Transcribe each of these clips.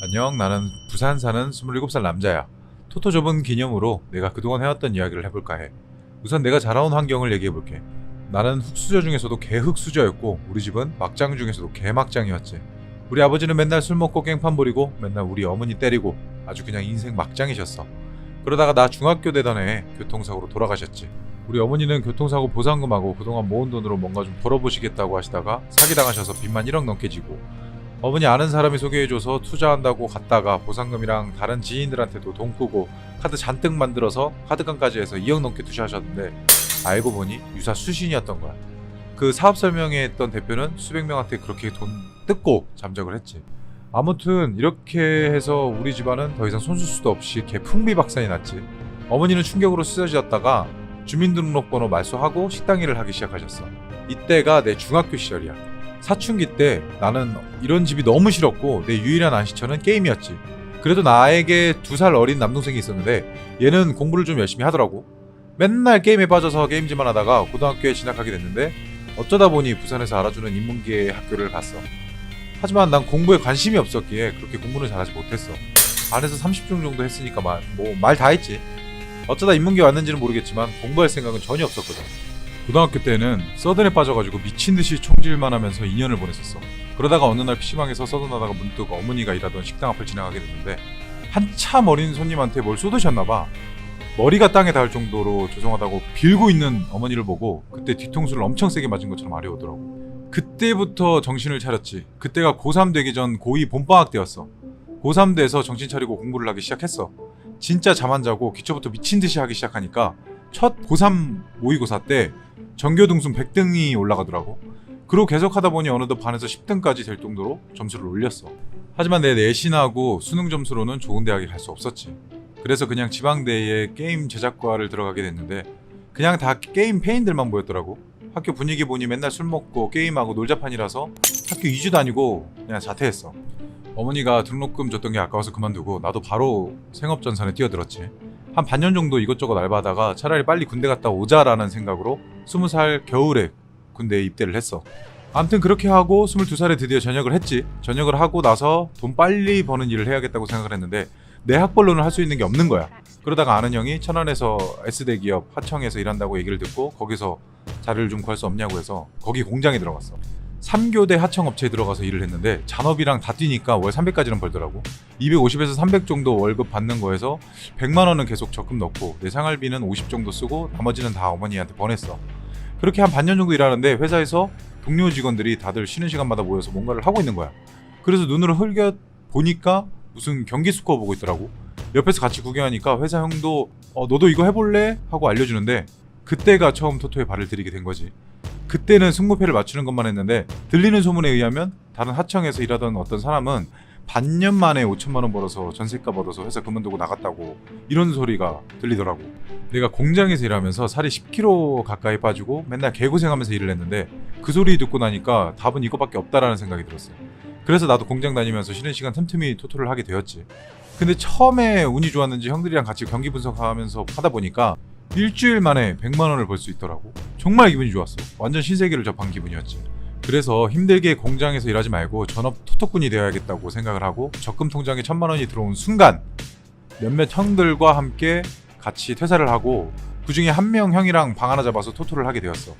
안녕, 나는 부산 사는 27살 남자야. 토토좁은 기념으로 내가 그동안 해왔던 이야기를 해볼까 해. 우선 내가 자라온 환경을 얘기해볼게. 나는 흙수저 중에서도 개흙수저였고 우리 집은 막장 중에서도 개막장이었지. 우리 아버지는 맨날 술 먹고 깽판 부리고 맨날 우리 어머니 때리고 아주 그냥 인생 막장이셨어. 그러다가 나 중학교 되던 해에 교통사고로 돌아가셨지. 우리 어머니는 교통사고 보상금하고 그동안 모은 돈으로 뭔가 좀 벌어보시겠다고 하시다가 사기당하셔서 빚만 1억 넘게 지고, 어머니 아는 사람이 소개해줘서 투자한다고 갔다가 보상금이랑 다른 지인들한테도 돈 꾸고 카드 잔뜩 만들어서 카드깡까지 해서 2억 넘게 투자하셨는데 알고 보니 유사 수신이었던 거야. 그 사업 설명회 했던 대표는 수백 명한테 그렇게 돈 뜯고 잠적을 했지. 아무튼 이렇게 해서 우리 집안은 더 이상 손쓸 수도 없이 개 풍비박산이 났지. 어머니는 충격으로 쓰러졌다가 주민등록번호 말소하고 식당 일을 하기 시작하셨어. 이때가 내 중학교 시절이야. 사춘기 때 나는 이런 집이 너무 싫었고 내 유일한 안식처는 게임이었지. 그래도 나에게 2살 어린 남동생이 있었는데 얘는 공부를 좀 열심히 하더라고. 맨날 게임에 빠져서 게임질만 하다가 고등학교에 진학하게 됐는데 어쩌다 보니 부산에서 알아주는 인문계 학교를 갔어. 하지만 난 공부에 관심이 없었기에 그렇게 공부는 잘하지 못했어. 반에서 30종 정도 했으니까 말 다 했지. 어쩌다 인문계 왔는지는 모르겠지만 공부할 생각은 전혀 없었거든. 고등학교 때는 서든에 빠져가지고 미친듯이 총질만 하면서 2년을 보냈었어. 그러다가 어느 날 PC방에서 서든하다가 문득 어머니가 일하던 식당 앞을 지나가게 됐는데 한참 어린 손님한테 뭘 쏟으셨나봐. 머리가 땅에 닿을 정도로 죄송하다고 빌고 있는 어머니를 보고 그때 뒤통수를 엄청 세게 맞은 것처럼 아려오더라고. 그때부터 정신을 차렸지. 그때가 고3 되기 전 고2 봄방학 때였어. 고3 돼서 정신 차리고 공부를 하기 시작했어. 진짜 잠 안 자고 기초부터 미친듯이 하기 시작하니까 첫 고3 모의고사 때 전교등순 100등이 올라가더라고. 그리고 계속 하다 보니 어느덧 반에서 10등까지 될 정도로 점수를 올렸어. 하지만 내 내신하고 수능 점수로는 좋은 대학에 갈 수 없었지. 그래서 그냥 지방대에 게임 제작과를 들어가게 됐는데 그냥 다 게임 페인들만 보였더라고. 학교 분위기 보니 맨날 술 먹고 게임하고 놀자판이라서 학교 2주 다니고 그냥 자퇴했어. 어머니가 등록금 줬던 게 아까워서 그만두고 나도 바로 생업전선에 뛰어들었지. 한 반년 정도 이것저것 알바하다가 차라리 빨리 군대 갔다 오자라는 생각으로 20살 겨울에 군대에 입대를 했어. 아무튼 그렇게 하고 22살에 드디어 전역을 했지. 전역을 하고 나서 돈 빨리 버는 일을 해야겠다고 생각을 했는데 내 학벌로는 할 수 있는 게 없는 거야. 그러다가 아는 형이 천안에서 S대기업 하청에서 일한다고 얘기를 듣고 거기서 자리를 좀 구할 수 없냐고 해서 거기 공장에 들어갔어. 3교대 하청업체에 들어가서 일을 했는데 잔업이랑 다 뛰니까 월 300까지는 벌더라고. 250에서 300 정도 월급 받는 거에서 100만 원은 계속 적금 넣고 내 생활비는 50 정도 쓰고 나머지는 다 어머니한테 보냈어. 그렇게 한 반년 정도 일하는데 회사에서 동료 직원들이 다들 쉬는 시간마다 모여서 뭔가를 하고 있는 거야. 그래서 눈으로 흘겨 보니까 무슨 경기 스코어 보고 있더라고. 옆에서 같이 구경하니까 회사 형도 너도 이거 해볼래? 하고 알려주는데 그때가 처음 토토에 발을 들이게 된 거지. 그때는 승무패를 맞추는 것만 했는데 들리는 소문에 의하면 다른 하청에서 일하던 어떤 사람은 반년 만에 5천만 원 벌어서 전세값 얻어서 회사 그만두고 나갔다고 이런 소리가 들리더라고. 내가 공장에서 일하면서 살이 10kg 가까이 빠지고 맨날 개고생하면서 일을 했는데 그 소리 듣고 나니까 답은 이거밖에 없다라는 생각이 들었어요. 그래서 나도 공장 다니면서 쉬는 시간 틈틈이 토토를 하게 되었지. 근데 처음에 운이 좋았는지 형들이랑 같이 경기 분석하면서 하다 보니까 일주일 만에 100만 원을 벌 수 있더라고. 정말 기분이 좋았어. 완전 신세계를 접한 기분이었지. 그래서 힘들게 공장에서 일하지 말고 전업 토토꾼이 되어야겠다고 생각을 하고 적금 통장에 1000만 원이 들어온 순간 몇몇 형들과 함께 같이 퇴사를 하고 그중에 한 명 형이랑 방 하나 잡아서 토토를 하게 되었어.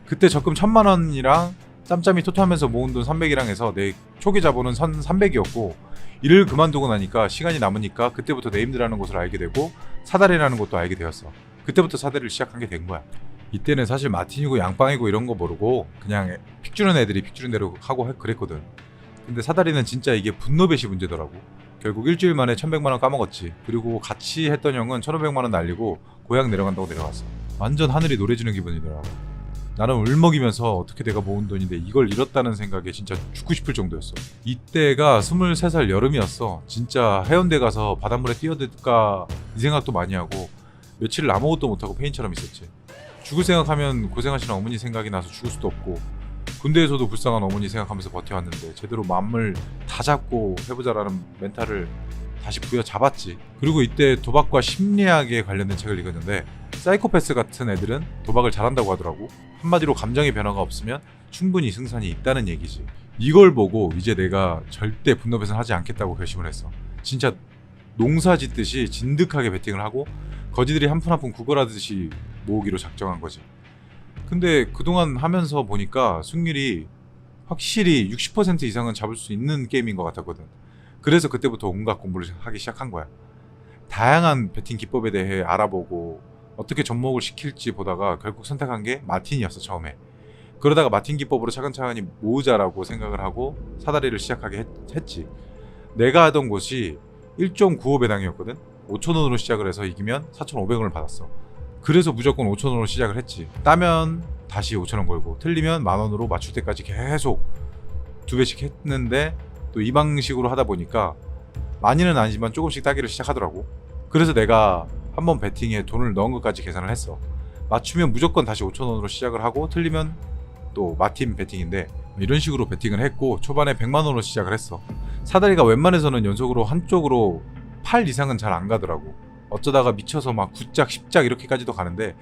그때 적금 1000만 원이랑 짬짬이 토토하면서 모은 돈 300이랑 해서 내 초기 자본은 300이었고 일을 그만두고 나니까 시간이 남으니까 그때부터 네임드라는 곳을 알게 되고 사다리라는 것도 알게 되었어. 그때부터 사다리를 시작한 게 된 거야. 이때는 사실 마틴이고 양빵이고 이런 거 모르고 그냥 픽 주는 애들이 픽 주는 대로 하고 그랬거든. 근데 사다리는 진짜 이게 분노배시 문제더라고. 결국 일주일 만에 1100만 원 까먹었지. 그리고 같이 했던 형은 1500만 원 날리고 고향 내려간다고 내려갔어. 완전 하늘이 노래지는 기분이더라고. 나는 울먹이면서 어떻게 내가 모은 돈인데 이걸 잃었다는 생각에 진짜 죽고 싶을 정도였어. 이때가 23살 여름이었어. 진짜 해운대 가서 바닷물에 뛰어들까 이 생각도 많이 하고 며칠 아무것도 못하고 페인처럼 있었지. 죽을 생각하면 고생하시는 어머니 생각이 나서 죽을 수도 없고 군대에서도 불쌍한 어머니 생각하면서 버텨왔는데 제대로 마음을 다 잡고 해보자라는 멘탈을 다시 부여잡았지. 그리고 이때 도박과 심리학에 관련된 책을 읽었는데 사이코패스 같은 애들은 도박을 잘한다고 하더라고. 한마디로 감정의 변화가 없으면 충분히 승산이 있다는 얘기지. 이걸 보고 이제 내가 절대 분노 배선 하지 않겠다고 결심을 했어. 진짜 농사 짓듯이 진득하게 베팅을 하고 거지들이 한 푼 한 푼 구걸하듯이 모으기로 작정한 거지. 근데 그동안 하면서 보니까 승률이 확실히 60% 이상은 잡을 수 있는 게임인 것 같았거든. 그래서 그때부터 온갖 공부를 하기 시작한 거야. 다양한 베팅 기법에 대해 알아보고 어떻게 접목을 시킬지 보다가 결국 선택한 게 마틴이었어, 처음에. 그러다가 마틴 기법으로 차근차근히 모으자라고 생각을 하고 사다리를 시작하게 했지. 내가 하던 곳이 1.95 배당이었거든. 5,000원으로 시작을 해서 이기면 4,500원을 받았어. 그래서 무조건 5,000원으로 시작을 했지. 따면 다시 5,000원 걸고 틀리면 10,000원으로 맞출 때까지 계속 2배씩 했는데 또 이 방식으로 하다 보니까 많이는 아니지만 조금씩 따기를 시작하더라고. 그래서 내가 한번 베팅에 돈을 넣은 것까지 계산을 했어. 맞추면 무조건 다시 5,000원으로 시작을 하고 틀리면 또 마틴 베팅인데 이런 식으로 베팅을 했고 초반에 100만원으로 시작을 했어. 사다리가 웬만해서는 연속으로 한쪽으로 8 이상은 잘 안 가더라고. 어쩌다가 미쳐서 막 9짝 10짝 이렇게까지도 가는데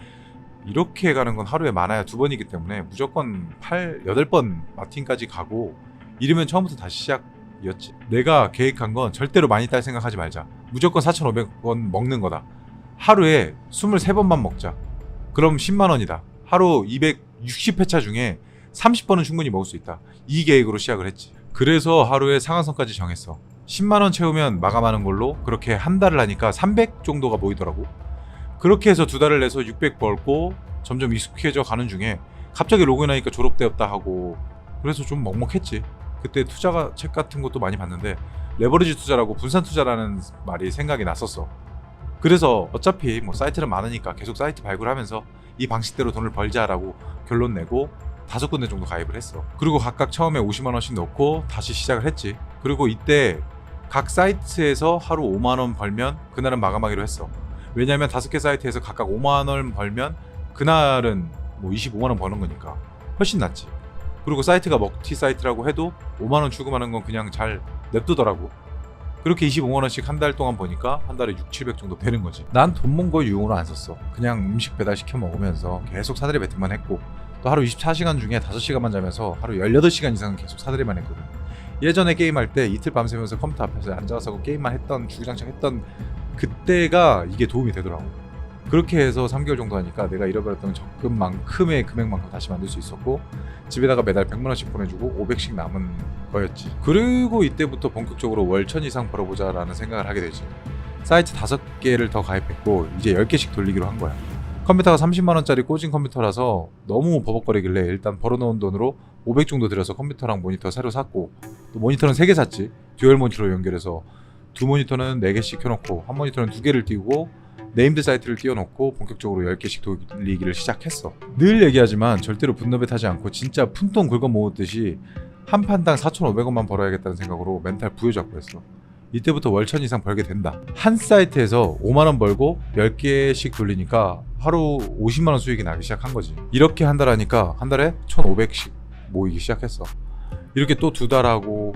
이렇게 가는 건 하루에 많아야 2번이기 때문에 무조건 8, 8번 마틴까지 가고 이러면 처음부터 다시 시작이었지. 내가 계획한 건 절대로 많이 딸 생각하지 말자. 무조건 4,500원 먹는 거다. 하루에 23번만 먹자. 그럼 10만원이다. 하루 260회차 중에 30번은 충분히 먹을 수 있다. 이 계획으로 시작을 했지. 그래서 하루에 상한선까지 정했어. 10만원 채우면 마감하는 걸로. 그렇게 한 달을 하니까 300 정도가 모이더라고. 그렇게 해서 2달을 내서 600 벌고 점점 익숙해져 가는 중에 갑자기 로그인하니까 졸업되었다 하고 그래서 좀 먹먹했지. 그때 투자 책 같은 것도 많이 봤는데 레버리지 투자라고 분산 투자라는 말이 생각이 났었어. 그래서 어차피 뭐 사이트는 많으니까 계속 사이트 발굴하면서 이 방식대로 돈을 벌자라고 결론 내고 5군데 정도 가입을 했어. 그리고 각각 처음에 50만원씩 넣고 다시 시작을 했지. 그리고 이때 각 사이트에서 하루 5만원 벌면 그날은 마감하기로 했어. 왜냐면 5개 사이트에서 각각 5만원 벌면 그날은 뭐 25만원 버는 거니까 훨씬 낫지. 그리고 사이트가 먹튀 사이트라고 해도 5만원 출금하는 건 그냥 잘 냅두더라고. 그렇게 25만원씩 한 달 동안 버니까 한 달에 6, 700 정도 되는 거지. 난 돈 번 거 유용으로 안 썼어. 그냥 음식 배달 시켜 먹으면서 계속 사다리 배팅만 했고 또 하루 24시간 중에 5시간만 자면서 하루 18시간 이상은 계속 사다리만 했거든. 예전에 게임할 때 이틀 밤새면서 컴퓨터 앞에서 앉아서 게임만 했던 주구장창 했던 그때가 이게 도움이 되더라고. 그렇게 해서 3개월 정도 하니까 내가 잃어버렸던 적금만큼의 금액만큼 다시 만들 수 있었고 집에다가 매달 100만원씩 보내주고 500씩 남은 거였지. 그리고 이때부터 본격적으로 월 1000 이상 벌어보자 라는 생각을 하게 되지. 사이트 5개를 더 가입했고 이제 10개씩 돌리기로 한 거야. 컴퓨터가 30만원짜리 꽂은 컴퓨터라서 너무 버벅거리길래 일단 벌어놓은 돈으로 500 정도 들여서 컴퓨터랑 모니터 새로 샀고 또 모니터는 3개 샀지. 듀얼 모니터로 연결해서 두 모니터는 4개씩 켜놓고 한 모니터는 2개를 띄우고 네임드 사이트를 띄워놓고 본격적으로 10개씩 돌리기를 시작했어. 늘 얘기하지만 절대로 분노배 타지 않고 진짜 푼돈 긁어 모으듯이 한 판당 4,500원만 벌어야겠다는 생각으로 멘탈 부여잡고 했어. 이때부터 월 1000 이상 벌게 된다. 한 사이트에서 5만원 벌고 10개씩 돌리니까 하루 50만원 수익이 나기 시작한 거지. 이렇게 한 달 하니까 한 달에 1,500씩 모이기 시작했어. 이렇게 또 2달 하고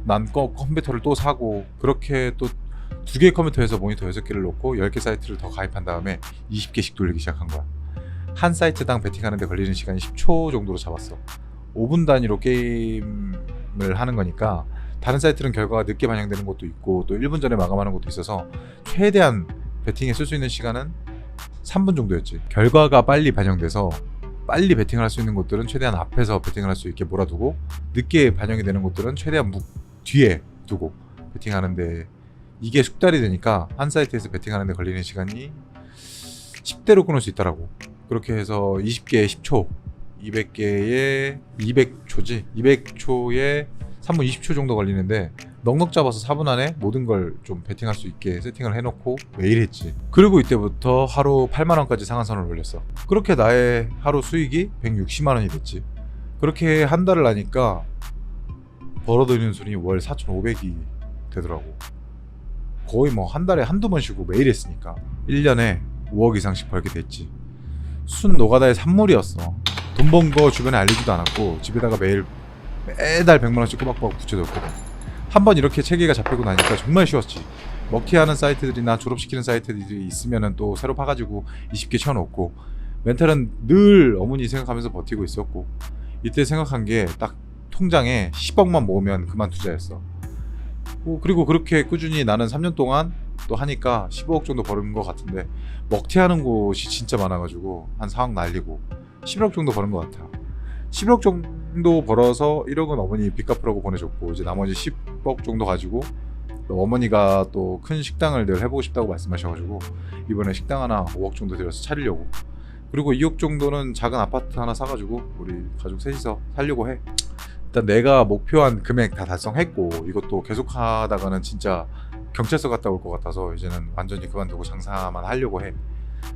난 컴퓨터를 또 사고 그렇게 또 2개의 컴퓨터에서 모니터 6개를 놓고 10개 사이트를 더 가입한 다음에 20개씩 돌리기 시작한 거야. 한 사이트당 베팅하는데 걸리는 시간이 10초 정도로 잡았어. 5분 단위로 게임을 하는 거니까 다른 사이트는 결과가 늦게 반영되는 것도 있고 또 1분 전에 마감하는 것도 있어서 최대한 베팅에 쓸 수 있는 시간은 3분 정도였지. 결과가 빨리 반영돼서 빨리 베팅을 할 수 있는 곳들은 최대한 앞에서 베팅을 할 수 있게 몰아두고 늦게 반영이 되는 곳들은 최대한 뒤에 두고 베팅하는데 이게 숙달이 되니까 한 사이트에서 베팅하는데 걸리는 시간이 10대로 끊을 수 있더라고. 그렇게 해서 20개에 10초 200개에 200초지 200초에 3분 20초 정도 걸리는데 넉넉 잡아서 4분 안에 모든 걸 좀 베팅할 수 있게 세팅을 해놓고 매일 했지. 그리고 이때부터 하루 8만원까지 상한선을 올렸어. 그렇게 나의 하루 수익이 160만원이 됐지. 그렇게 한 달을 하니까 벌어들이는 돈이 월 4,500이 되더라고. 거의 뭐 한 달에 한두 번 쉬고 매일 했으니까 1년에 5억 이상씩 벌게 됐지. 순 노가다의 산물이었어. 돈 번 거 주변에 알리지도 않았고 집에다가 매달 100만원씩 꼬박꼬박 붙여뒀거든. 한번 이렇게 체계가 잡히고 나니까 정말 쉬웠지. 먹튀하는 사이트들이나 졸업시키는 사이트들이 있으면은 또 새로 파가지고 20개 쳐놓고, 멘탈은 늘 어머니 생각하면서 버티고 있었고, 이때 생각한 게 딱 통장에 10억만 모으면 그만 투자였어. 그리고 그렇게 꾸준히 나는 3년 동안 또 하니까 15억 정도 버는 것 같은데, 먹튀하는 곳이 진짜 많아가지고 한 4억 날리고 11억 정도 버는 것 같아. 11억 정도 벌어서 1억은 어머니 빚 갚으라고 보내줬고, 이제 나머지 10억 정도 가지고 또 어머니가 또 큰 식당을 늘 해보고 싶다고 말씀하셔가지고 이번에 식당 하나 5억 정도 들여서 차리려고, 그리고 2억 정도는 작은 아파트 하나 사가지고 우리 가족 셋이서 살려고 해. 일단 내가 목표한 금액 다 달성했고, 이것도 계속 하다가는 진짜 경찰서 갔다 올 것 같아서 이제는 완전히 그만두고 장사만 하려고 해.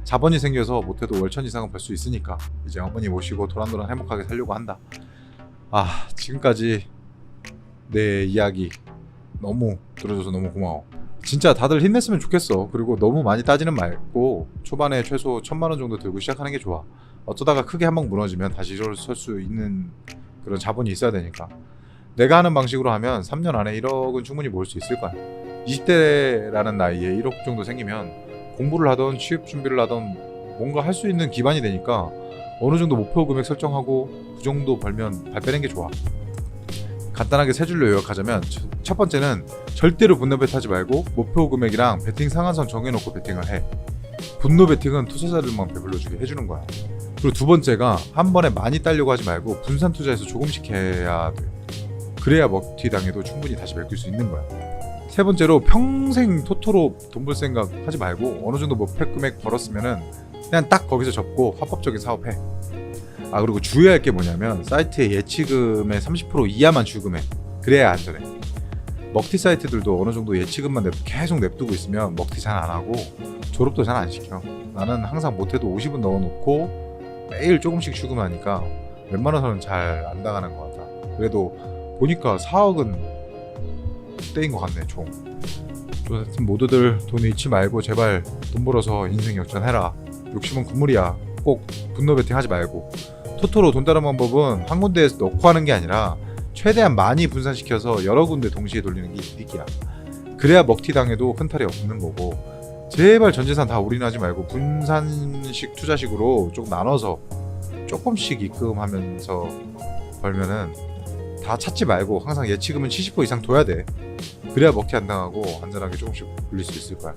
자본이 생겨서 못해도 월천 이상은 벌 수 있으니까 이제 어머니 모시고 도란도란 행복하게 살려고 한다. 지금까지 내 이야기 너무 들어줘서 너무 고마워. 진짜 다들 힘냈으면 좋겠어. 그리고 너무 많이 따지는 말고 초반에 최소 1,000만 원 정도 들고 시작하는 게 좋아. 어쩌다가 크게 한번 무너지면 다시 일어설 수 있는 그런 자본이 있어야 되니까. 내가 하는 방식으로 하면 3년 안에 1억은 충분히 모을 수 있을 거야. 20대라는 나이에 1억 정도 생기면 공부를 하던 취업 준비를 하던 뭔가 할 수 있는 기반이 되니까 어느 정도 목표 금액 설정하고 그 정도 벌면 발 빼는 게 좋아. 간단하게 세 줄로 요약하자면, 첫 번째는 절대로 분노 배트하지 말고 목표 금액이랑 베팅 상한선 정해놓고 베팅을 해. 분노 베팅은 투자자들만 배불러주게 해주는 거야. 그리고 두 번째가 한 번에 많이 따려고 하지 말고 분산 투자해서 조금씩 해야 돼. 그래야 먹튀 당해도 충분히 다시 메꿀 수 있는 거야. 세 번째로 평생 토토로 돈 벌 생각 하지 말고 어느 정도 목표 금액 벌었으면은 그냥 딱 거기서 접고 합법적인 사업해. 그리고 주의할 게 뭐냐면, 사이트의 예치금의 30% 이하만 주금해. 그래야 안전해. 먹튀 사이트들도 어느 정도 예치금만 계속 냅두고 있으면 먹튀 잘 안 하고 졸업도 잘 안 시켜. 나는 항상 못해도 50은 넣어놓고 매일 조금씩 주금하니까 웬만해서는 잘 안 당하는 것 같아. 그래도 보니까 4억은 떼인 것 같네 총. 하여튼 모두들 돈 잃지 말고 제발 돈 벌어서 인생 역전해라. 욕심은 금물이야. 꼭 분노 베팅 하지 말고. 토토로 돈 따는 방법은 한 군데에서 넣고 하는 게 아니라 최대한 많이 분산시켜서 여러 군데 동시에 돌리는 게 이득이야. 그래야 먹튀 당해도 큰 탈이 없는 거고. 제발 전 재산 다 올인하지 말고 분산식 투자식으로 좀 나눠서 조금씩 입금하면서 벌면은, 다 찾지 말고 항상 예치금은 70% 이상 둬야 돼. 그래야 먹튀 안 당하고 안전하게 조금씩 돌릴 수 있을 거야.